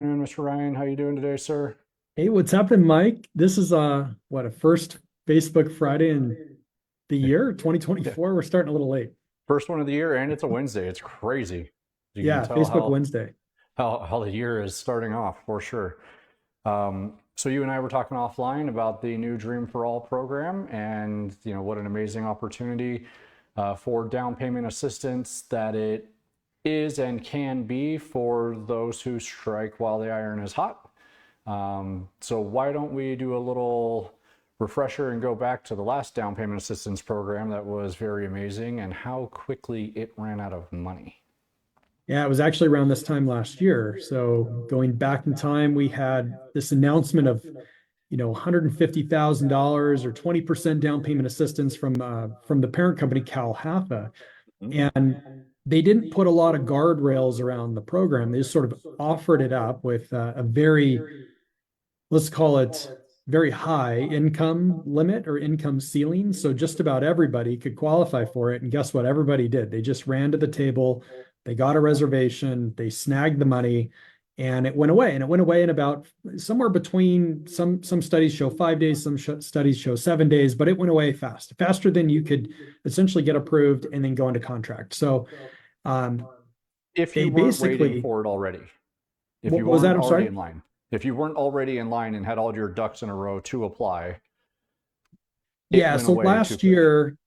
Afternoon, Mr. Ryan. How you doing today, sir? Hey, what's happening, Mike? This is what a first Facebook Friday in the year, Yeah. 2024. We're starting a little late. First one of the year, and it's a Wednesday. It's crazy. You can Yeah, tell Facebook how Wednesday. how the year is starting off for sure. So you and I were talking offline about the new Dream for All program, and what an amazing opportunity for down payment assistance that it is and can be for those who strike while the iron is hot. So why don't we do a little refresher and go back to the last down payment assistance program that was very amazing and how quickly it ran out of money. Yeah, it was actually around this time last year. So going back in time, we had this announcement of, $150,000 or 20% down payment assistance from the parent company, Cal Halfa. Mhm. And they didn't put a lot of guardrails around the program. They just sort of offered it up with a very, let's call it, very high income limit or income ceiling. So just about everybody could qualify for it. And guess what? Everybody did. They just ran to the table, they got a reservation, they snagged the money, and it went away. And it went away in about somewhere between some studies show 5 days, studies show 7 days, but it went away fast, faster than you could essentially get approved and then go into contract. So um, If they you weren't waiting basically, for it already, if what you was that? weren't I'm already sorry. in line, if you weren't already in line and had all your ducks in a row to apply, it Yeah. went So away too last quick. year,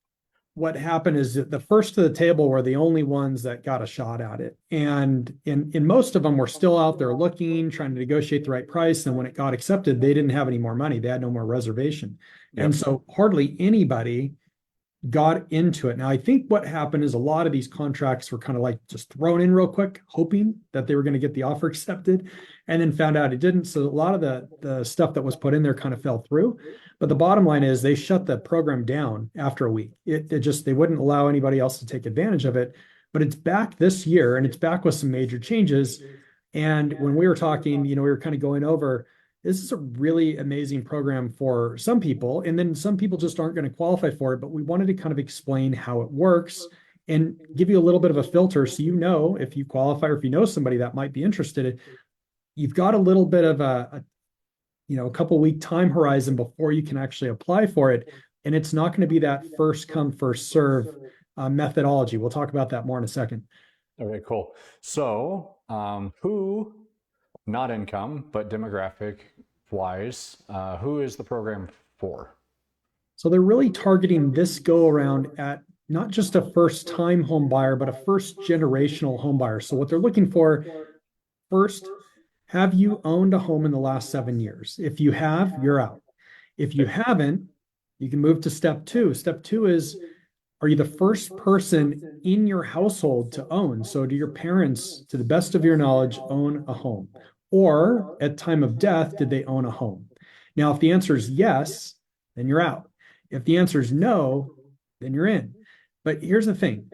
what happened is that the first to the table were the only ones that got a shot at it. And in most of them were still out there looking, trying to negotiate the right price. And when it got accepted, they didn't have any more money. They had no more reservation. And Yep. so hardly anybody got into it. Now, I think what happened is a lot of these contracts were kind of like just thrown in real quick, hoping that they were going to get the offer accepted, and then found out it didn't. So a lot of the stuff that was put in there kind of fell through. But the bottom line is they shut the program down after a week. It just they wouldn't allow anybody else to take advantage of it. But it's back this year, and it's back with some major changes. And when we were talking, we were kind of going over this is a really amazing program for some people, and then some people just aren't going to qualify for it. But we wanted to kind of explain how it works and give you a little bit of a filter so you know if you qualify or if you know somebody that might be interested. You've got a little bit of a couple week time horizon before you can actually apply for it, and it's not going to be that first come first serve methodology. We'll talk about that more in a second. Okay, cool. So, who, not income, but demographic wise, who is the program for? So they're really targeting this go around at not just a first time home buyer, but a first generational home buyer. So what they're looking for first, have you owned a home in the last 7 years? If you have, you're out. If you Okay. haven't, you can move to step two. Step two is, are you the first person in your household to own? So do your parents, to the best of your knowledge, own a home? Or at time of death, did they own a home? Now, if the answer is yes, then you're out. If the answer is no, then you're in. But here's the thing.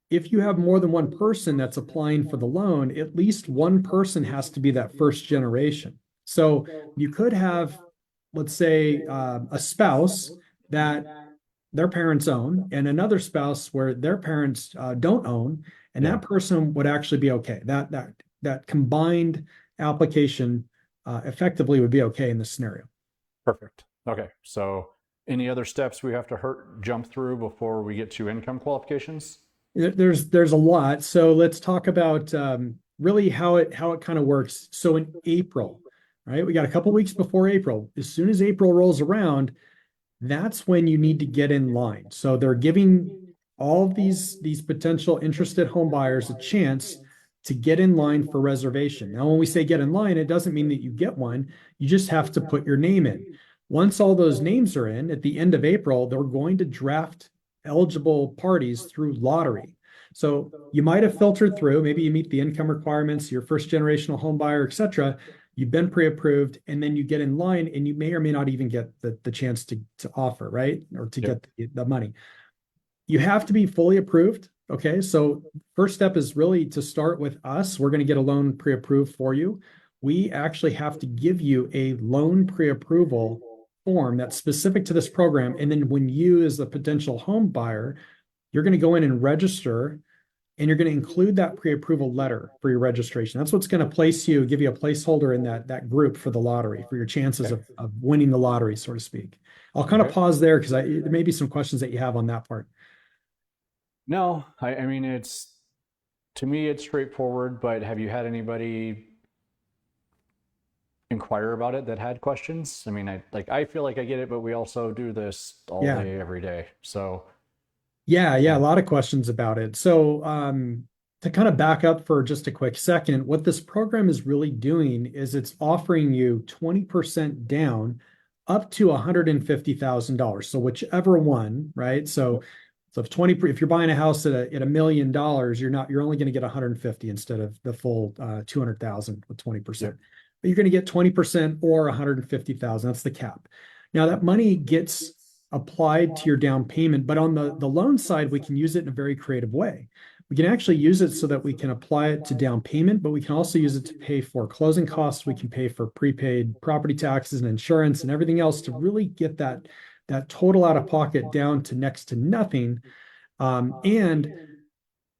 If you have more than one person that's applying for the loan, at least one person has to be that first generation. So you could have, let's say, a spouse that their parents own and another spouse where their parents don't own, and Yeah, that person would actually be okay. That combined application effectively would be okay in this scenario. perfect. Okay, so any other steps we have to jump through before we get to income qualifications? There's a lot. So let's talk about really how it kind of works. So in April, right? We got a couple weeks before April. As soon as April rolls around, that's when you need to get in line. So they're giving all of these potential interested home buyers a chance to get in line for reservation. Now, when we say get in line, it doesn't mean that you get one. You just have to put your name in. Once all those names are in at the end of April, they're going to draft eligible parties through lottery. So you might have filtered through, maybe you meet the income requirements, you're first generational home buyer, et cetera. You've been pre-approved, and then you get in line and you may or may not even get the chance to offer, right? Or to Yep. get the money. You have to be fully approved. Okay. So first step is really to start with us. We're going to get a loan pre-approved for you. We actually have to give you a loan pre-approval form that's specific to this program. And then when you, as the potential home buyer, you're going to go in and register and you're going to include that pre-approval letter for your registration. That's what's going to place you, give you a placeholder in that group for the lottery, for your chances Okay. of winning the lottery, so to speak. I'll kind of Okay. pause there because there may be some questions that you have on that part. No, I mean, to me, it's straightforward, but have you had anybody inquire about it that had questions? I mean, I feel like I get it, but we also do this all Yeah. day, every day. So, Yeah, a lot of questions about it. So, to kind of back up for just a quick second, what this program is really doing is it's offering you 20% down up to $150,000. So whichever one, right? So, yep, so if you're buying a house at $1 million, you're only going to get 150 instead of the full 200,000 with 20%. yep, But you're going to get 20% or 150,000. That's the cap. Now that money gets applied to your down payment, but on the loan side, we can use it in a very creative way. We can actually use it so that we can apply it to down payment, but we can also use it to pay for closing costs. We can pay for prepaid property taxes and insurance and everything else to really get that total out of pocket down to next to nothing. And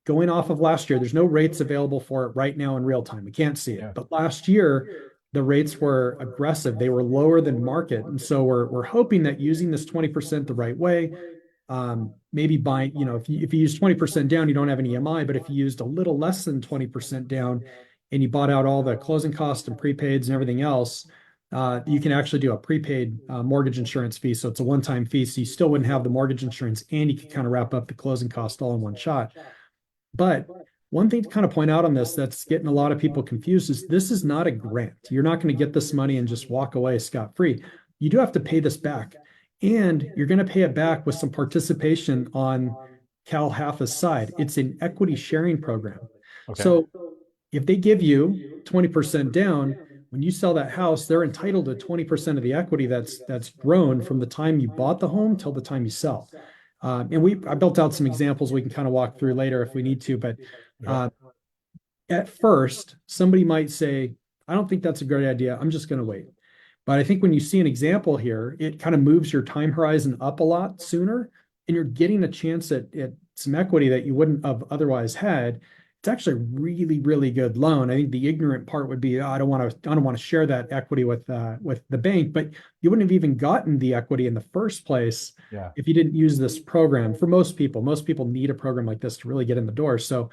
going off of last year, there's no rates available for it right now in real time. We can't see it. yeah, But last year, the rates were aggressive. They were lower than market. And so we're hoping that using this 20% the right way, maybe buying, if you use 20% down, you don't have any EMI, but if you used a little less than 20% down and you bought out all the closing costs and prepaids and everything else, you can actually do a prepaid mortgage insurance fee. So it's a one-time fee. So you still wouldn't have the mortgage insurance and you can kind of wrap up the closing cost all in one shot. But one thing to kind of point out on this that's getting a lot of people confused is this is not a grant. You're not going to get this money and just walk away scot-free. You do have to pay this back. And you're going to pay it back with some participation on Cal Halfa's side. It's an equity sharing program. okay, So if they give you 20% down, when you sell that house, they're entitled to 20% of the equity that's grown from the time you bought the home till the time you sell. And I built out some examples we can kind of walk through later if we need to, but okay, uh, at first, somebody might say, I don't think that's a great idea. I'm just going to wait. But I think when you see an example here, it kind of moves your time horizon up a lot sooner, and you're getting a chance at some equity that you wouldn't have otherwise had. It's actually a really, really good loan. I think the ignorant part would be, I don't want to share that equity with the bank, but you wouldn't have even gotten the equity in the first place yeah, if you didn't use this program. For most people need a program like this to really get in the door. So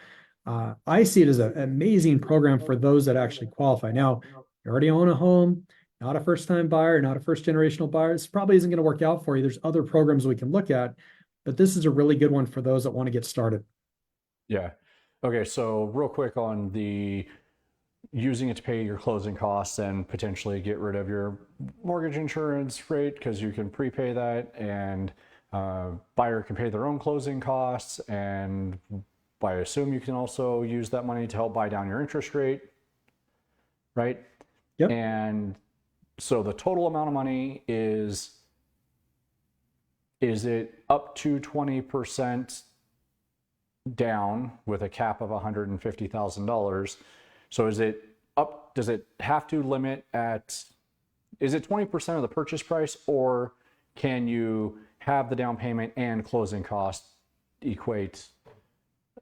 I see it as an amazing program for those that actually qualify. Now, you already own a home, not a first-time buyer, not a first-generational buyer. This probably isn't going to work out for you. There's other programs we can look at, but this is a really good one for those that want to get started. yeah. Okay, so real quick on the using it to pay your closing costs and potentially get rid of your mortgage insurance rate because you can prepay that, and buyer can pay their own closing costs, and I assume you can also use that money to help buy down your interest rate, right? Yep. And so the total amount of money is it up to 20% down with a cap of $150,000? So is it up, does it have to limit at, is it 20% of the purchase price, or can you have the down payment and closing costs equate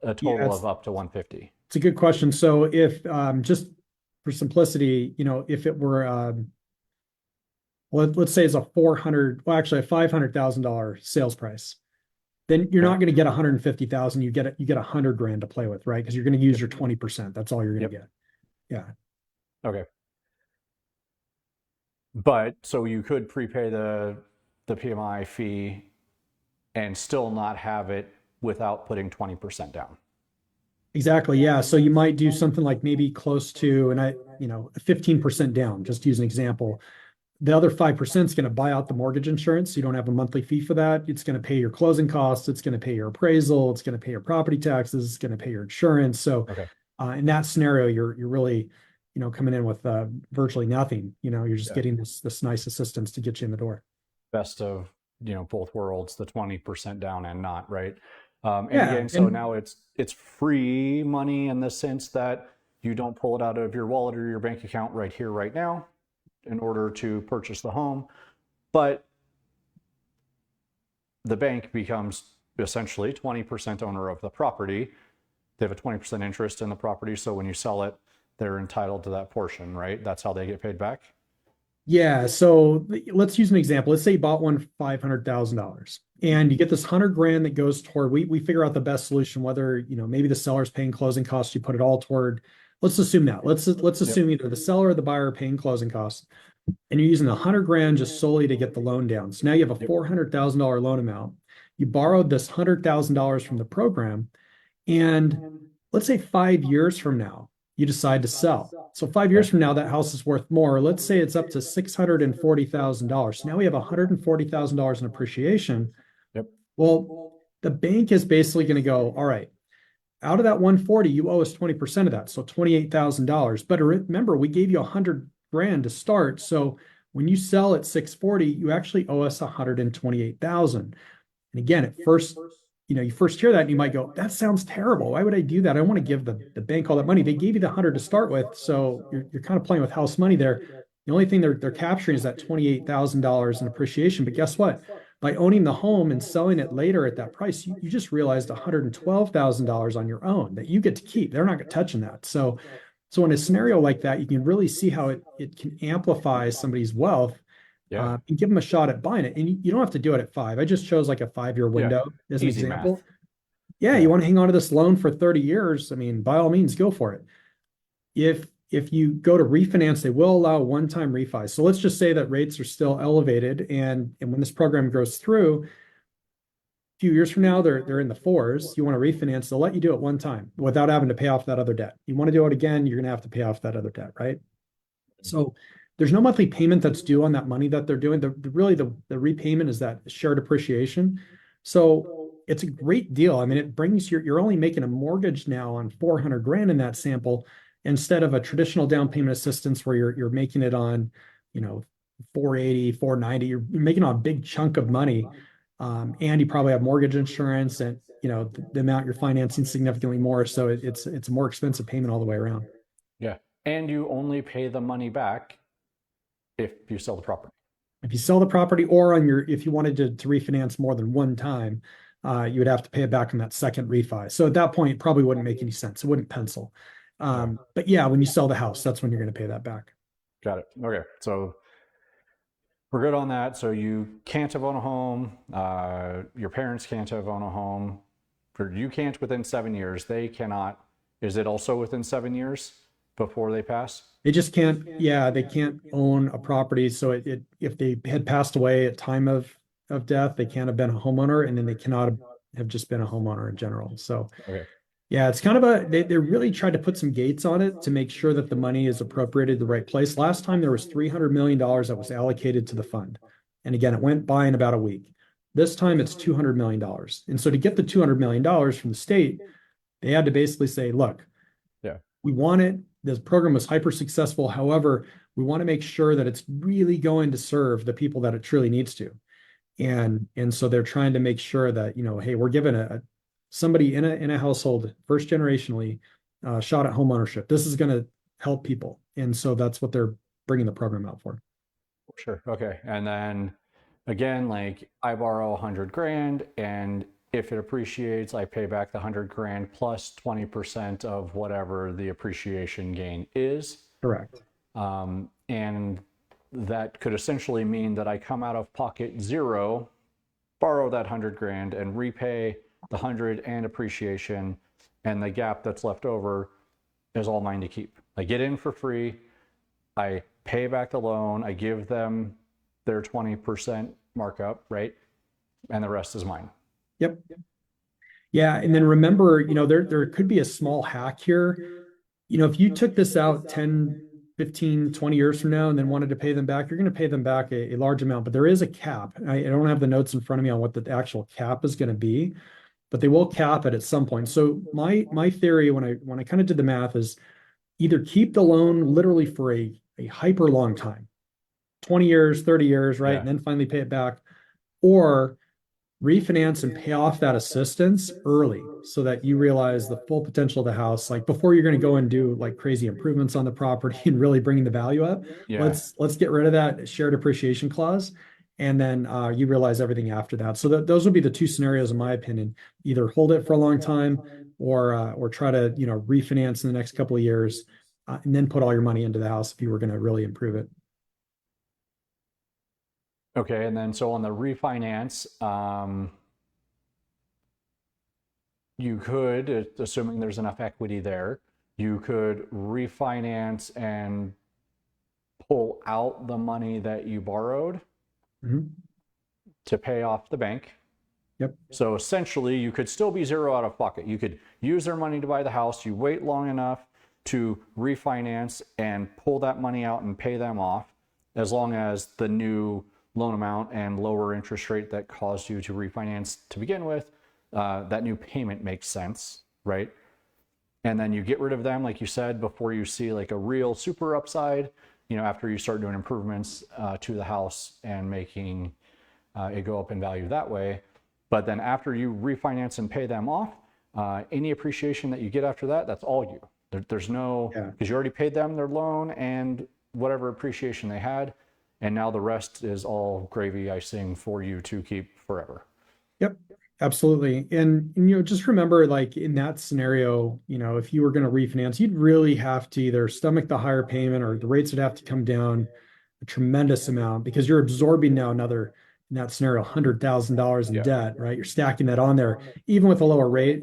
a Yeah, total of up to 150? it's a good question. So if just for simplicity, if it were let's say it's a 400, well, actually a $500,000 sales price, then you're Okay. not going to get 150,000. You get 100 grand to play with, right? Because you're going to use Yep. your 20%. That's all you're going to Yep. get. Yeah. Okay. But so you could prepay the PMI fee and still not have it without putting 20% down. Exactly. Yeah. So you might do something like maybe close to, and 15% down, just to use an example. The other 5% is going to buy out the mortgage insurance. You don't have a monthly fee for that. It's going to pay your closing costs. It's going to pay your appraisal. It's going to pay your property taxes. It's going to pay your insurance. So Okay. in that scenario, you're really, coming in with virtually nothing. You're just Yeah. getting this nice assistance to get you in the door. Best of, both worlds, the 20% down and not, right? And Yeah. again, so now it's free money in the sense that you don't pull it out of your wallet or your bank account right here, right now, in order to purchase the home. But the bank becomes essentially 20% owner of the property they have a 20% interest in the property. So when you sell it, they're entitled to that portion, right? That's how they get paid back. Yeah, so let's use an example. Let's say you bought one for $500,000 and you get this 100 grand that goes toward, we figure out the best solution, whether, maybe the seller's paying closing costs, you put it all toward, let's assume that. Let's Yep. assume either the seller or the buyer are paying closing costs and you're using the 100 grand just solely to get the loan down. So now you have a Yep. $400,000 loan amount. You borrowed this $100,000 from the program, and let's say 5 years from now, you decide to sell. So 5 years Okay. from now, that house is worth more. Let's say it's up to $640,000. So now we have $140,000 in appreciation. Yep. Well, the bank is basically going to go, all right, out of that 140, you owe us 20% of that. So $28,000. But remember, we gave you 100 grand to start. So when you sell at 640, you actually owe us 128,000. And again, at first, you first hear that and you might go, that sounds terrible. Why would I do that? I want to give the bank all that money. They gave you the 100 to start with. So you're kind of playing with house money there. The only thing they're capturing is that $28,000 in appreciation. But guess what? By owning the home and selling it later at that price, you just realized $112,000 on your own that you get to keep. They're not touching that. So in a scenario like that, you can really see how it can amplify somebody's wealth, Yeah. and give them a shot at buying it. And you don't have to do it at 5. I just chose like a 5-year Yeah. window as an Easy example. math. Yeah, Yeah. you want to hang on to this loan for 30 years. I mean, by all means, go for it. If you go to refinance, they will allow one-time refi. So let's just say that rates are still elevated, and when this program goes through, a few years from now, they're in the fours. You want to refinance, they'll let you do it one time without having to pay off that other debt. You want to do it again, you're going to have to pay off that other debt, right? So there's no monthly payment that's due on that money that they're doing. The repayment is that shared appreciation. So it's a great deal. I mean, it brings you're only making a mortgage now on 400 grand in that sample instead of a traditional down payment assistance where you're making it on, 480, 490. You're making on a big chunk of money. And you probably have mortgage insurance and the amount you're financing significantly more. So it's a more expensive payment all the way around. Yeah. And you only pay the money back if you sell the property. If you sell the property or if you wanted to refinance more than one time, you would have to pay it back on that second refi. So at that point, it probably wouldn't make any sense. It wouldn't pencil. But yeah, when you sell the house, that's when you're going to pay that back. Got it. Okay. So we're good on that. So you can't have owned a home. Your parents can't have owned a home. You can't within 7 years. They cannot. Is it also within 7 years before they pass? They just can't, yeah, they can't own a property. So if they had passed away at time of death, they can't have been a homeowner, and then they cannot have just been a homeowner in general. So Okay. yeah, it's kind of they really tried to put some gates on it to make sure that the money is appropriated to the right place. Last time there was $300 million that was allocated to the fund. And again, it went by in about a week. This time it's $200 million. And so to get the $200 million from the state, they had to basically say, look, Yeah. we want it. This program was hyper successful. However, we want to make sure that it's really going to serve the people that it truly needs to. And so they're trying to make sure that, hey, we're giving somebody in a household, first generationally, shot at home ownership. This is going to help people. And so that's what they're bringing the program out for. Sure. Okay. And then again, like I borrow 100 grand, and if it appreciates, I pay back the 100 grand plus 20% of whatever the appreciation gain is. Correct. And that could essentially mean that I come out of pocket zero, borrow that 100 grand, and repay the 100 and appreciation, and the gap that's left over is all mine to keep. I get in for free. I pay back the loan. I give them their 20% markup, right? And the rest is mine. Yep. Yeah. And then remember, there could be a small hack here. If you took this out 10, 15, 20 years from now and then wanted to pay them back, you're going to pay them back a large amount, but there is a cap. I don't have the notes in front of me on what the actual cap is going to be, but they will cap it at some point. So my theory when I kind of did the math is either keep the loan literally for a hyper long time, 20 years, 30 years, right? Yeah. And then finally pay it back, or refinance and pay off that assistance early so that you realize the full potential of the house, like before you're going to go and do like crazy improvements on the property and really bringing the value up. Yeah. Let's get rid of that shared appreciation clause and then you realize everything after that. So those would be the two scenarios, in my opinion. Either hold it for a long time, or try to refinance in the next couple of years, and then put all your money into the house if you were going to really improve it. Okay, and then so on the refinance, you could, assuming there's enough equity there, you could refinance and pull out the money that you borrowed Mhm. to pay off the bank. Yep. So essentially, you could still be zero out of pocket. You could use their money to buy the house. You wait long enough to refinance and pull that money out and pay them off, as long as the new loan amount and lower interest rate that caused you to refinance to begin with, that new payment makes sense, right? And then you get rid of them, like you said, before you see like a real super upside, after you start doing improvements to the house and making it go up in value that way. But then after you refinance and pay them off, any appreciation that you get after that, that's all you. There's no, because you already paid them their loan and whatever appreciation they had. And now the rest is all gravy icing for you to keep forever. Yep, absolutely. And just remember, like in that scenario, if you were going to refinance, you'd really have to either stomach the higher payment, or the rates would have to come down a tremendous amount, because you're absorbing now another, in that scenario, $100,000 in debt, right? You're stacking that on there. Even with a lower rate,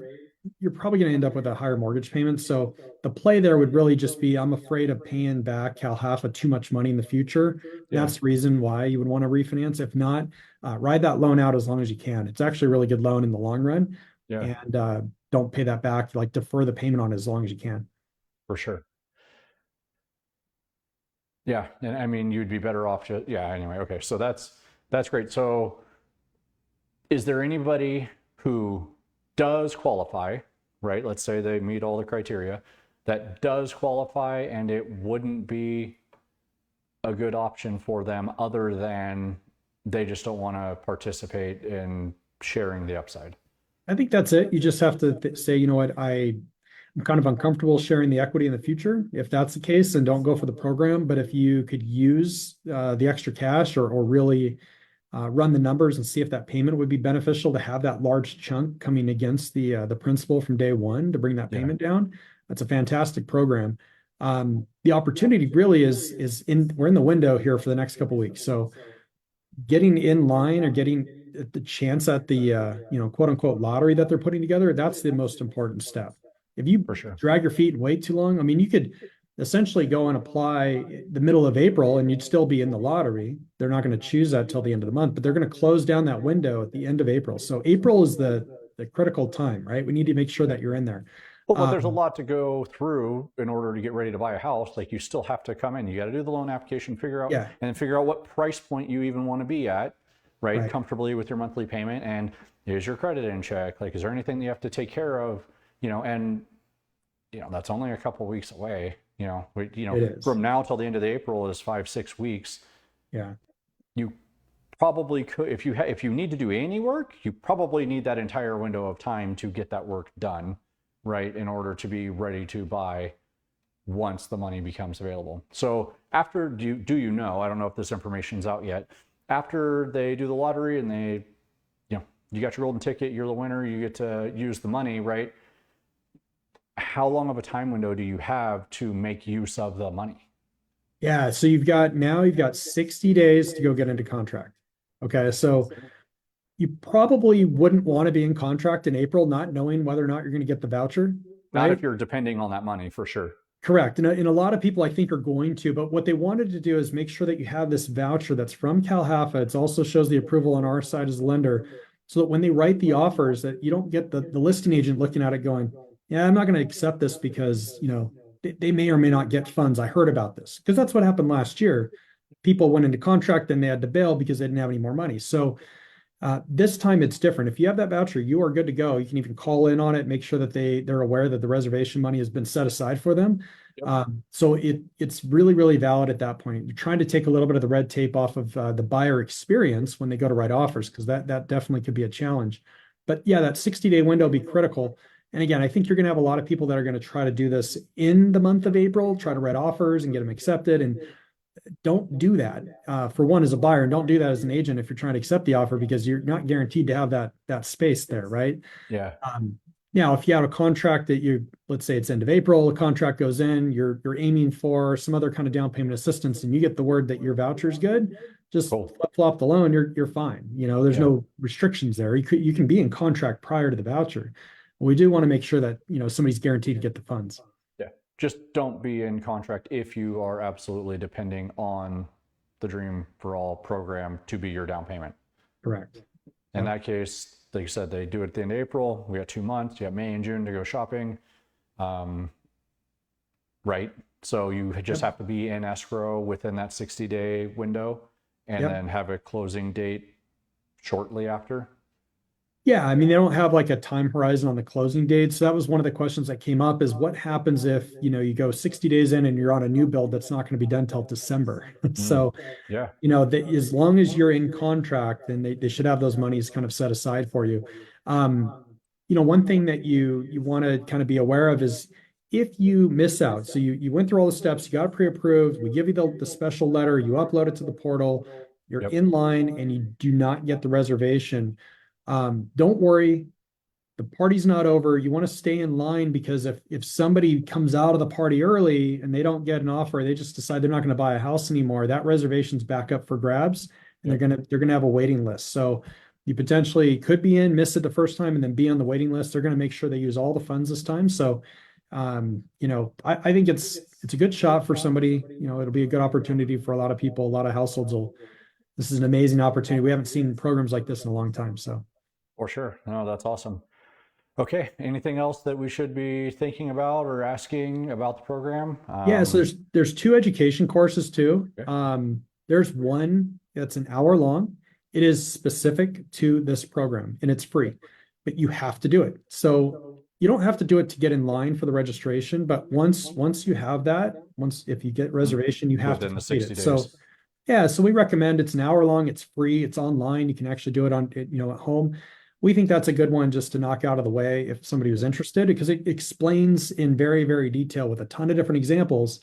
you're probably going to end up with a higher mortgage payment. So the play there would really just be, I'm afraid of paying back Calhaffa too much money in the future. Yeah. That's the reason why you would want to refinance. If not, ride that loan out as long as you can. It's actually a really good loan in the long run. Yeah, And don't pay that back. Like, defer the payment on it as long as you can. for sure. Yeah, and I mean, you'd be better off just, yeah, anyway. Okay, so that's great. So is there anybody who does qualify, right? Let's say they meet all the criteria, that does qualify, and it wouldn't be a good option for them, other than they just don't want to participate in sharing the upside? I think that's it. You just have to say, you know what, I'm kind of uncomfortable sharing the equity in the future. If that's the case, then don't go for the program. But if you could use the extra cash, or really run the numbers and see if that payment would be beneficial to have that large chunk coming against the principal from day one to bring that payment down, that's a fantastic program. The opportunity really we're in the window here for the next couple of weeks. So getting in line, or getting the chance at the quote unquote lottery that they're putting together, that's the most important step. If you For sure. drag your feet and wait too long, I mean, you could essentially go and apply the middle of April and you'd still be in the lottery. They're not going to choose that till the end of the month, but they're going to close down that window at the end of April. So April is the critical time, right? We need to make sure that you're in there. Well, but there's a lot to go through in order to get ready to buy a house. Like, you still have to come in. You got to do the loan application, and figure out what price point you even want to be at, right? Comfortably with your monthly payment. And is your credit in check? Like, is there anything you have to take care of? And that's only a couple of weeks away. From now till the end of the April is 5-6 weeks. Yeah. You probably could, if you need to do any work, you probably need that entire window of time to get that work done, right, in order to be ready to buy once the money becomes available. So after, do you know, I don't know if this information's out yet, after they do the lottery and they, you got your golden ticket, you're the winner, you get to use the money, right? How long of a time window do you have to make use of the money? Yeah, so you've got 60 days to go get into contract. Okay, so you probably wouldn't want to be in contract in April, not knowing whether or not you're going to get the voucher. Not right? if you're depending on that money, for sure. Correct. And a lot of people, I think, are going to, but what they wanted to do is make sure that you have this voucher that's from Calhaffa. It also shows the approval on our side as a lender, so that when they write the offers, that you don't get the listing agent looking at it going, yeah, I'm not going to accept this because, they may or may not get funds. I heard about this, because that's what happened last year. People went into contract and they had to bail because they didn't have any more money. So this time it's different. If you have that voucher, you are good to go. You can even call in on it, make sure that they're aware that the reservation money has been set aside for them. Yep. So it's really, really valid at that point. You're trying to take a little bit of the red tape off of the buyer experience when they go to write offers, because that definitely could be a challenge. But yeah, that 60-day window will be critical. And again, I think you're going to have a lot of people that are going to try to do this in the month of April, try to write offers and get them accepted. And don't do that. For one, as a buyer, and don't do that as an agent if you're trying to accept the offer, because you're not guaranteed to have that space there, right? Yeah. Um, Now, if you have a contract that let's say it's end of April, the contract goes in, you're aiming for some other kind of down payment assistance, and you get the word that your voucher is good, just Cool. flip flop the loan, you're fine. There's Yeah. no restrictions there. You can be in contract prior to the voucher. We do want to make sure that somebody's guaranteed to get the funds. Yeah. Just don't be in contract if you are absolutely depending on the Dream for All program to be your down payment. Correct. In Yep. that case, like you said, they do it at the end of April. We got 2 months. You have May and June to go shopping. Right. So you just have to be in escrow within that 60-day window and Yep. then have a closing date shortly after. Yeah, I mean, they don't have like a time horizon on the closing date. So that was one of the questions that came up is what happens if, you go 60 days in and you're on a new build that's not going to be done till December. Mm. So, Yeah. as long as you're in contract, then they should have those monies kind of set aside for you. One thing that you want to kind of be aware of is if you miss out, so you went through all the steps, you got it pre-approved, we give you the special letter, you upload it to the portal, you're Yep. in line and you do not get the reservation. Don't worry, the party's not over. You want to stay in line because if somebody comes out of the party early and they don't get an offer, they just decide they're not going to buy a house anymore, that reservation's back up for grabs and Yep. they're gonna have a waiting list. So you potentially could be miss it the first time and then be on the waiting list. They're going to make sure they use all the funds this time. So I think it's a good shot for somebody. It'll be a good opportunity for a lot of people. A lot of households will. This is an amazing opportunity. We haven't seen programs like this in a long time. So. For sure. No, that's awesome. Okay. Anything else that we should be thinking about or asking about the program? Yeah, so there's two education courses too. Okay. There's one that's an hour long. It is specific to this program and it's free, but you have to do it. So you don't have to do it to get in line for the registration, but once you have that, if you get reservation, you have to Within the complete 60 it. So days. yeah, so we recommend it's an hour long, it's free, it's online. You can actually do it at home. We think that's a good one just to knock out of the way if somebody was interested, because it explains in very, very detail with a ton of different examples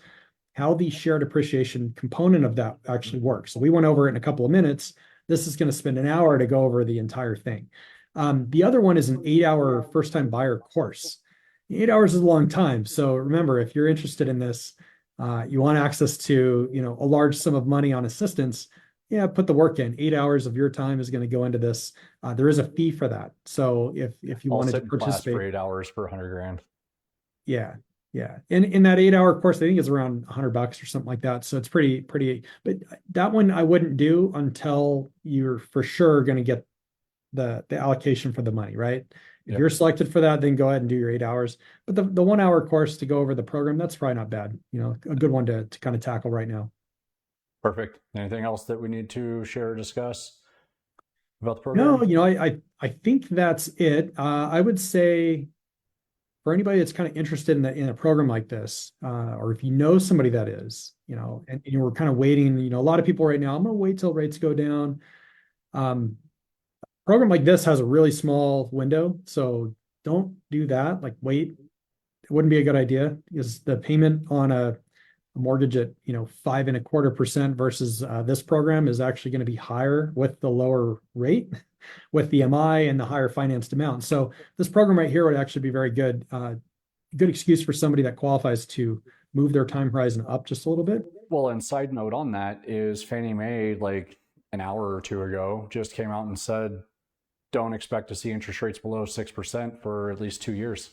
how the shared appreciation component of that actually works. So we went over it in a couple of minutes. This is going to spend an hour to go over the entire thing. The other one is an 8-hour first time buyer course. 8 hours is a long time. So remember, if you're interested in this, you want access to, a large sum of money on assistance, yeah, put the work in. 8 hours of your time is going to go into this. There is a fee for that. So if you I'll wanted sit to in class for participate, 8 hours for 100 grand. yeah, yeah. And in that 8-hour course, I think it's around $100 or something like that. So it's pretty, but that one I wouldn't do until you're for sure going to get the allocation for the money, right? If Yep. you're selected for that, then go ahead and do your 8 hours. But the 1 hour course to go over the program, that's probably not bad. A good one to kind of tackle right now. Perfect. Anything else that we need to share or discuss about the No, program? I think that's it. I would say for anybody that's kind of interested in a program like this, or if you know somebody that is, and you were kind of waiting, a lot of people right now, I'm going to wait till rates go down. Program like this has a really small window, so don't do that. Like wait, it wouldn't be a good idea because the payment on a mortgage at 5.25% versus this program is actually going to be higher with the lower rate, with the MI and the higher financed amount. So this program right here would actually be very good. Good excuse for somebody that qualifies to move their time horizon up just a little bit. Well, and side note on that is Fannie Mae, like an hour or two ago, just came out and said, don't expect to see interest rates below 6% for at least 2 years.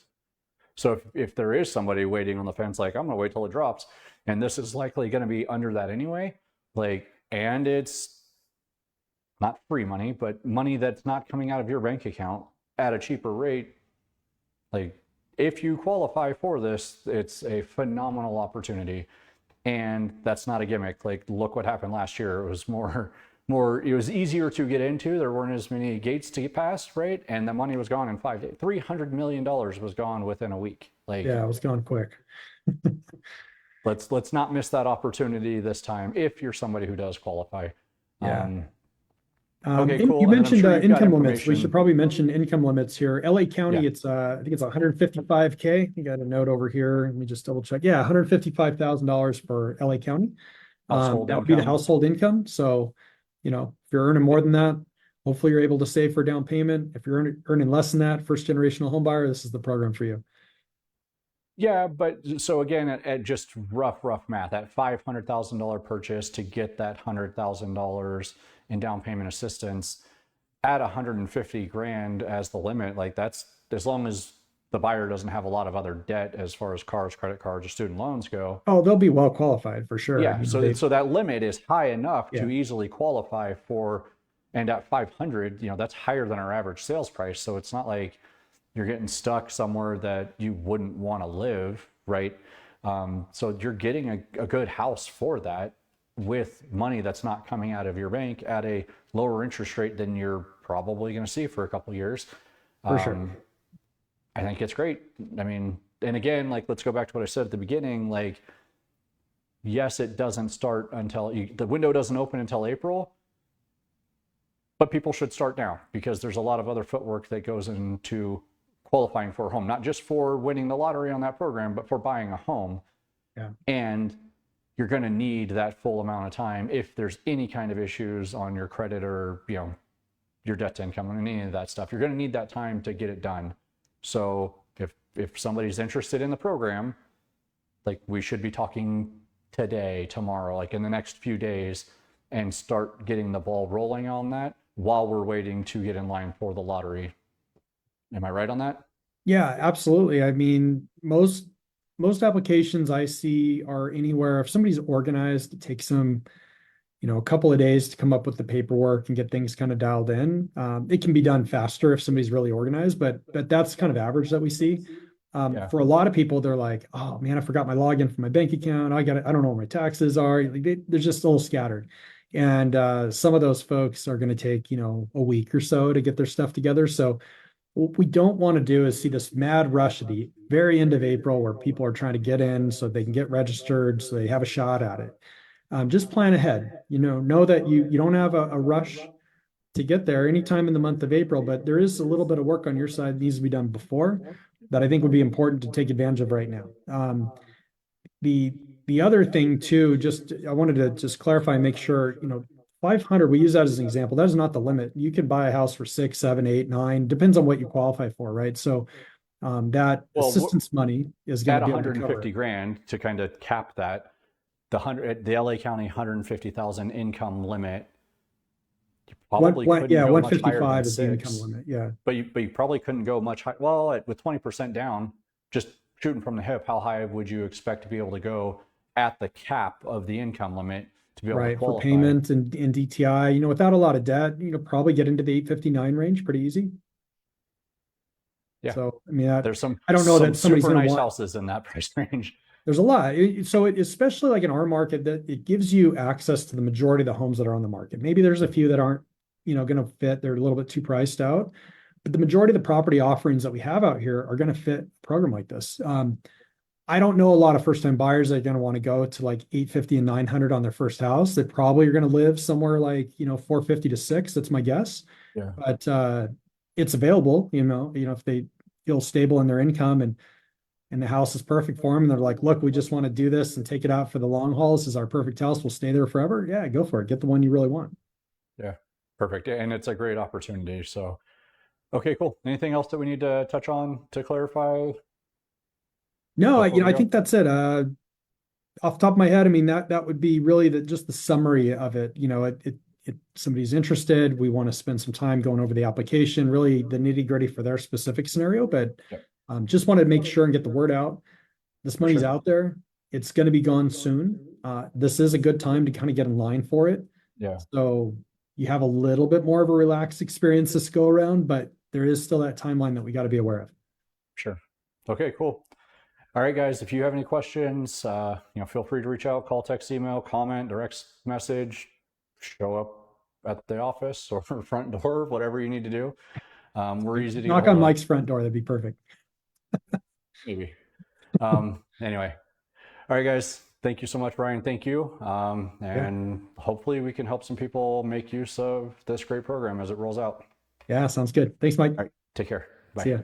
So if there is somebody waiting on the fence, like, I'm going to wait till it drops, and this is likely going to be under that anyway, and it's not free money, but money that's not coming out of your bank account at a cheaper rate, if you qualify for this, it's a phenomenal opportunity. And that's not a gimmick. Look what happened last year. It was it was easier to get into. There weren't as many gates to get past, right? And the money was gone in 5 days. $300 million was gone within a week. Yeah, it was gone quick. Let's not miss that opportunity this time if you're somebody who does qualify. Yeah. Okay, You cool. mentioned Sure income limits. We should probably mention income limits here. LA County, Yeah. it's I think it's 155K. You got a note over here. Let me just double check. Yeah, $155,000 for LA County. Household That would be the income. household income. So, if you're earning more than that, hopefully you're able to save for down payment. If you're earning less than that, first generational home buyer, this is the program for you. Yeah, but so again, at just rough math, at $500,000 purchase to get that $100,000 in down payment assistance, at 150 grand as the limit, like that's as long as the buyer doesn't have a lot of other debt as far as cars, credit cards, or student loans go. Oh, they'll be well qualified for sure. Yeah, so that limit is high enough Yeah, to easily qualify for, and at 500, that's higher than our average sales price. So it's not like you're getting stuck somewhere that you wouldn't want to live, right? So you're getting a good house for that with money that's not coming out of your bank at a lower interest rate than you're probably going to see for a couple of years. for sure. I think it's great. I mean, and again, like, let's go back to what I said at the beginning. Like, yes, it doesn't start until the window doesn't open until April, but people should start now because there's a lot of other footwork that goes into qualifying for a home, not just for winning the lottery on that program, but for buying a home. Yeah. And you're going to need that full amount of time if there's any kind of issues on your credit or, your debt to income and any of that stuff. You're going to need that time to get it done. So if somebody's interested in the program, like, we should be talking today, tomorrow, like in the next few days, and start getting the ball rolling on that while we're waiting to get in line for the lottery. Am I right on that? Yeah, absolutely. I mean, most applications I see are anywhere, if somebody's organized, it takes them, a couple of days to come up with the paperwork and get things kind of dialed in. It can be done faster if somebody's really organized, but that's kind of average that we see. Yeah. For a lot of people, they're like, oh man, I forgot my login for my bank account. I don't know where my taxes are. They're just a little scattered. And some of those folks are going to take, a week or so to get their stuff together. So what we don't want to do is see this mad rush at the very end of April where people are trying to get in so they can get registered, so they have a shot at it. Just plan ahead. Know that you don't have a rush to get there anytime in the month of April, but there is a little bit of work on your side that needs to be done before that I think would be important to take advantage of right now. The other thing too, I wanted to just clarify and make sure, 500, we use that as an example. That is not the limit. You could buy a house for 6, 7, 8, 9, depends on what you qualify for, right? So that assistance money is going At to be able to cover 150 it. grand to kind of cap that, the LA County 150,000 income limit, you probably couldn't Yeah, go much higher than 155 is the income 6. limit. Yeah. But you probably couldn't go much higher. Well, with 20% down, just shooting from the hip, how high would you expect to be able to go at the cap of the income limit to be able to Right. For qualify? payment and DTI, without a lot of debt, probably get into the 859 range pretty easy. Yeah. So, I mean, There's some I don't know that somebody's super going to nice want houses in that price range. there's a lot. So especially like in our market, that it gives you access to the majority of the homes that are on the market. Maybe there's a few that aren't, going to fit. They're a little bit too priced out, but the majority of the property offerings that we have out here are going to fit a program like this. I don't know a lot of first-time buyers that are going to want to go to like 850 and 900 on their first house. They probably are going to live somewhere like 450 to 6. That's my guess. Yeah. But it's available. If they feel stable in their income and the house is perfect for them, and they're like, look, we just want to do this and take it out for the long haul. This is our perfect house. We'll stay there forever. Yeah, go for it. Get the one you really want. Yeah. Perfect. And it's a great opportunity. So, okay, cool. Anything else that we need to touch on to clarify? No, before we I go? think that's it. Off the top of my head, I mean, that would be really just the summary of it. If somebody's interested, we want to spend some time going over the application, really the nitty gritty for their specific scenario. But Yep. just wanted to make sure and get the word out. This money's Sure. out there. It's going to be gone soon. This is a good time to kind of get in line for it. Yeah. So you have a little bit more of a relaxed experience this go around, but there is still that timeline that we got to be aware of. Sure. Okay, cool. All right, guys, if you have any questions, feel free to reach out, call, text, email, comment, direct message, show up at the office or front door, whatever you need to do. We're easy to Knock get on hold of. Mike's front door. That'd be perfect. Maybe. Anyway. All right, guys. Thank you so much, Brian. Thank you. And hopefully we can help some people make use of this great program as it rolls out. Yeah, sounds good. Thanks, Mike. All right. Take care. Bye. See ya.